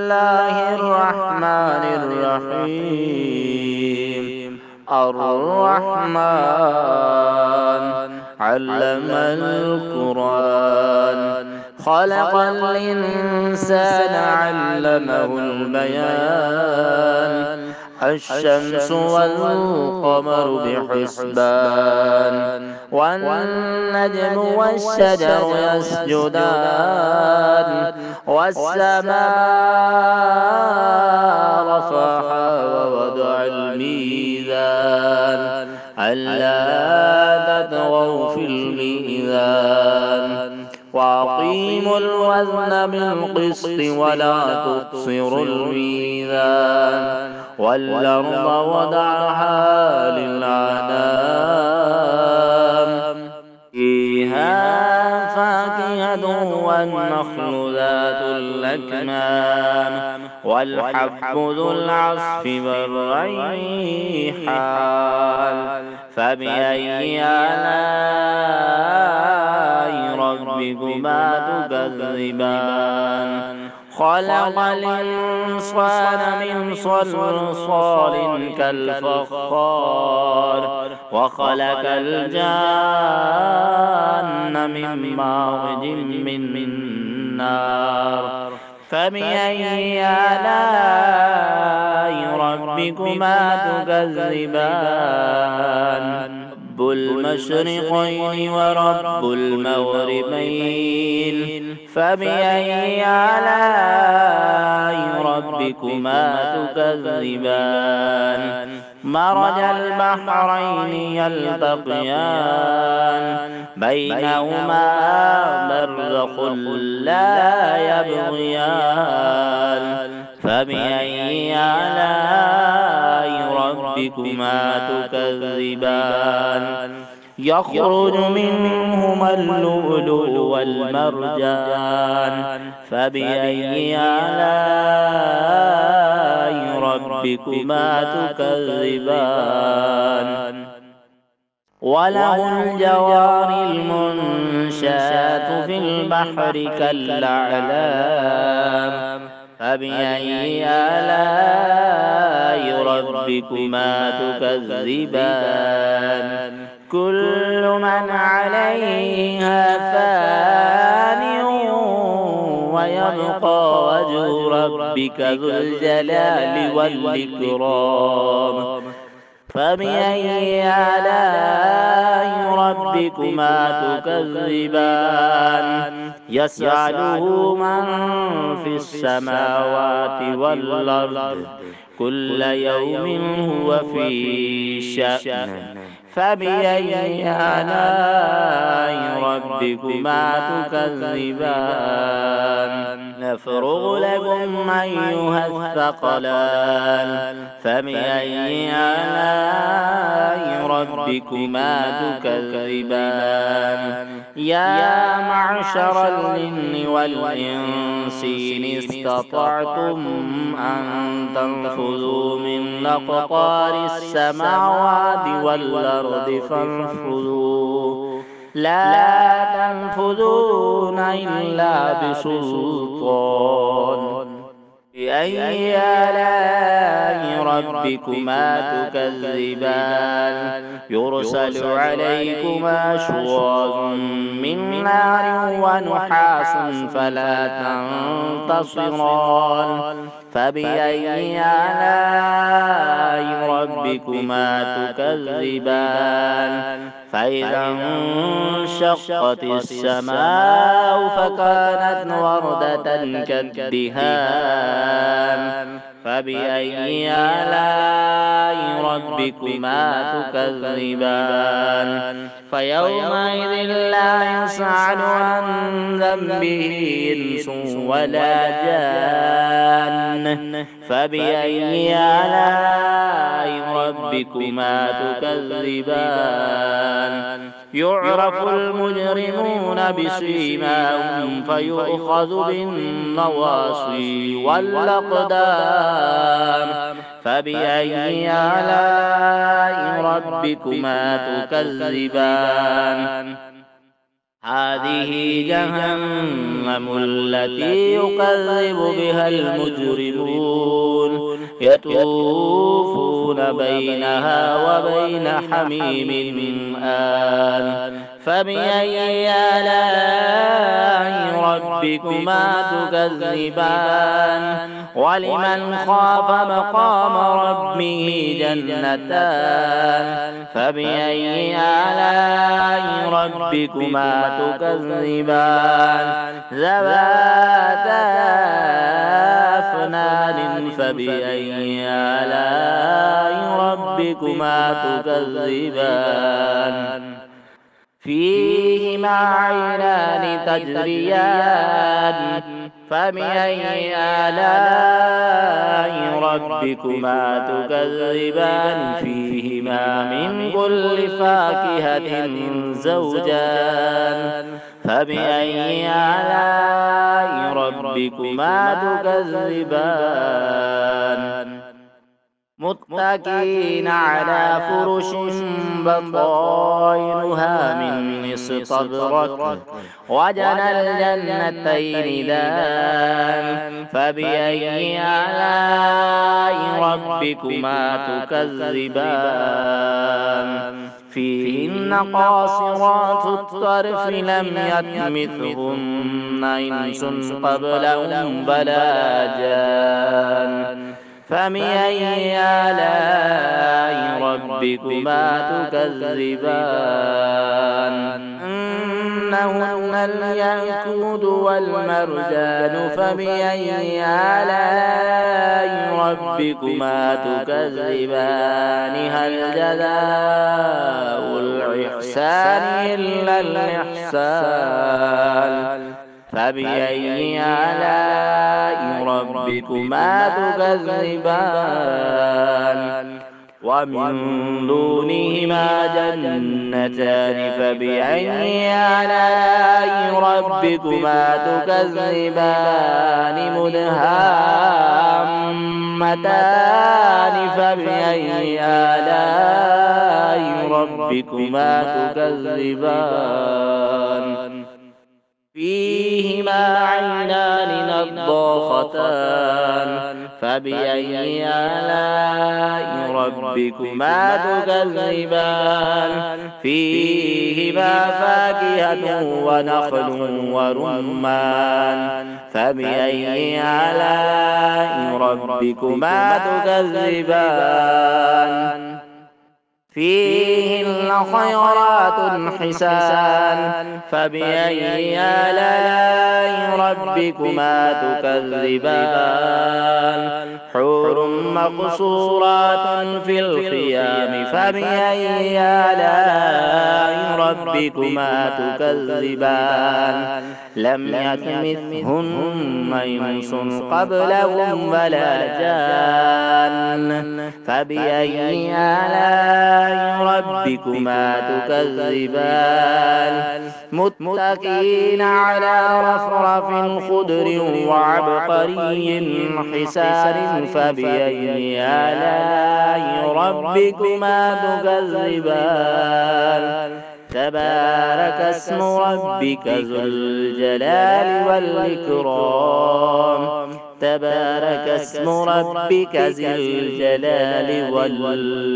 الله الرحمن الرحيم. الرحمن علم القرآن، خلق الإنسان علمه البيان. الشمس والقمر بحسبان، والنجم والشجر يسجدان. والسماء رفعها ووضع الميزان، ألا تطغوا في الميزان. وأقيموا الوزن بالقسط ولا تخسروا الميزان. والأرض وضعها للأنام، فيها فاكهة والنخل ذات الأكمام. والحب ذو العصف والريحان. فبأي آلاء ربكما تكذبان؟ خلق الإنسان من صلصال كالفخار، وخلق الجان من مارج من نار. فبأي آلاء ربكما تكذبان؟ رب المشرقين ورب المغربين. فبأي آلاء ربكما تكذبان؟ مرج البحرين يلتقيان، بينهما برزخ لا يبغيان. فبأي آلاء ربكما تكذبان؟ يخرج منهما اللؤلؤ والمرجان. فبأي آلاء ربكما تكذبان؟ وله الجوار المنشآت في البحر كالأعلام. فبأي آلاء ربكما تكذبان؟ كل من عليها فان، ويبقى وجه ربك ذو الجلال والإكرام. فبأي آلاء ربكما تكذبان؟ يسأله من في السماوات والأرض، كل يوم هو في شأن. فبأي آلاء ربكما تكذبان؟ نفرغ لكم أيها الثقلان. فبأي آلاء ربكما تكذبان؟ يا معشر الجن والإنس إن استطعتم أن تنفذوا من أقطار السماوات والأرض فانفذوا، لا تنفذون إلا بسلطان. بأي آلاء ربكما تكذبان؟ يرسل عليكما شواظ من نار ونحاس فلا تنتصران. فبأي آلاء ربكما تكذبان؟ فإذا انشقت السماء فكانت وردة كالدهان. فبأي آلاء ربكما تكذبان؟ فيومئذ لا يسأل عن ذنبه إنس ولا جان. فبأي آلاء ربكما تكذبان؟ يعرف المجرمون بسيماهم فيؤخذ بالنواصي والأقدام. فبأي آلاء ربكما تكذبان؟ هذه جهنم التي يكذب بها المجرمون يطوفون بينها وبين حميم آن فبأي آلاء ربكما تكذبان ولمن خاف مقام ربه جنتان فبأي آلاء ربكما تكذبان ذواتا أفنان فبأي آلاء ربكما تكذبان فيهما عينان تجريان فبأي آلاء ربكما تكذبان فيهما من كل فاكهة زوجان فبأي آلاء ربكما تكذبان متكئين على فرش بطائنها من استبرق وجنى الجنتين دان فبأي آلاء ربكما تكذبان فيهن قاصرات الطرف لم يطمثهن إنس قبلهم ولا جان فبأي آلاء ربكما تكذبان إنهن الياقوت والمرجان فبأي آلاء ربكما تكذبان هل جزاء الإحسان إلا الإحسان فبأي آلاء ربكما تكذبان ومن دونهما جنتان فبأي آلاء ربكما تكذبان مدهامتان فبأي آلاء ربكما تكذبان فيهما عينان نضاختان فبأي آلاء ربكما تكذبان فيهما فاكهة ونخل ورمان فبأي آلاء ربكما تكذبان فيهن خيرات حسان فبأي آلاء ربكما تكذبان حور مقصورات في الخيام فبأي آلاء ربكما تكذبان لم يطمثهن إنس قبلهم ولا جان فبأي آلاء ربكما تكذبان متكئين على رفرف خضر وعبقري حسان فبأي آلاء ربكما تكذبان تبارك اسم ربك ذو الجلال والإكرام تبارك اسم ربك ذي الجلال والإكرام